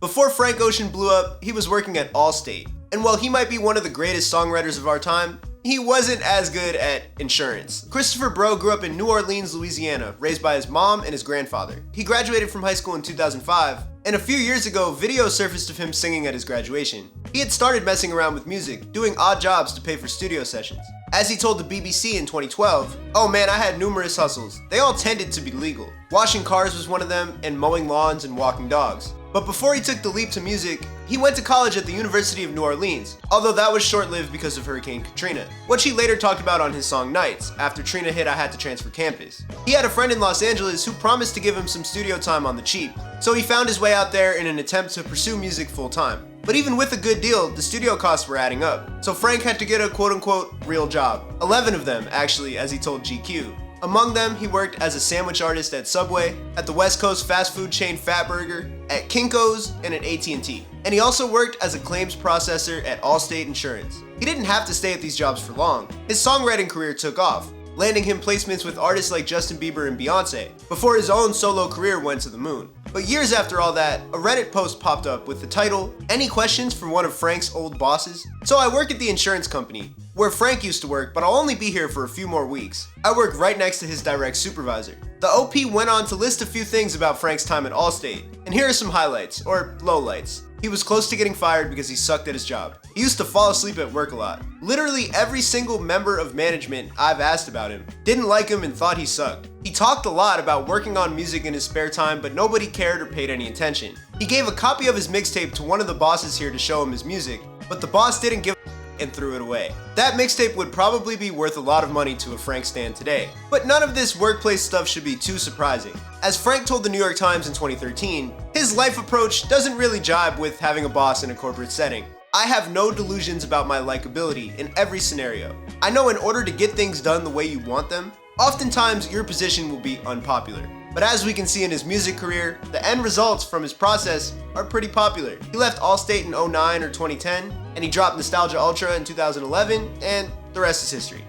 Before Frank Ocean blew up, he was working at Allstate. And while he might be one of the greatest songwriters of our time, he wasn't as good at insurance. Christopher Bro grew up in New Orleans, Louisiana, raised by his mom and his grandfather. He graduated from high school in 2005, and a few years ago, video surfaced of him singing at his graduation. He had started messing around with music, doing odd jobs to pay for studio sessions. As he told the BBC in 2012, "Oh man, I had numerous hustles. They all tended to be legal. Washing cars was one of them, and mowing lawns and walking dogs." But before he took the leap to music, he went to college at the University of New Orleans, although that was short-lived because of Hurricane Katrina, which he later talked about on his song Nights. After Trina hit, I had to transfer campus. He had a friend in Los Angeles who promised to give him some studio time on the cheap, so he found his way out there in an attempt to pursue music full-time. But even with a good deal, the studio costs were adding up, so Frank had to get a quote-unquote real job. 11 of them, actually, as he told GQ. Among them, he worked as a sandwich artist at Subway, at the West Coast fast food chain Fatburger, at Kinko's, and at AT&T. And he also worked as a claims processor at Allstate Insurance. He didn't have to stay at these jobs for long. His songwriting career took off, landing him placements with artists like Justin Bieber and Beyonce, before his own solo career went to the moon. But years after all that, a Reddit post popped up with the title, "Any questions from one of Frank's old bosses?" So I work at the insurance company, where Frank used to work, but I'll only be here for a few more weeks. I work right next to his direct supervisor. The OP went on to list a few things about Frank's time at Allstate, and here are some highlights, or lowlights. He was close to getting fired because he sucked at his job. He used to fall asleep at work a lot. Literally every single member of management I've asked about him didn't like him and thought he sucked. He talked a lot about working on music in his spare time, but nobody cared or paid any attention. He gave a copy of his mixtape to one of the bosses here to show him his music, but the boss didn't give a and threw it away. That mixtape would probably be worth a lot of money to a Frank stan today. But none of this workplace stuff should be too surprising. As Frank told the New York Times in 2013, his life approach doesn't really jibe with having a boss in a corporate setting. "I have no delusions about my likability in every scenario. I know in order to get things done the way you want them, oftentimes your position will be unpopular." But as we can see in his music career, the end results from his process are pretty popular. He left Allstate in 2009 or 2010, and he dropped Nostalgia Ultra in 2011, and the rest is history.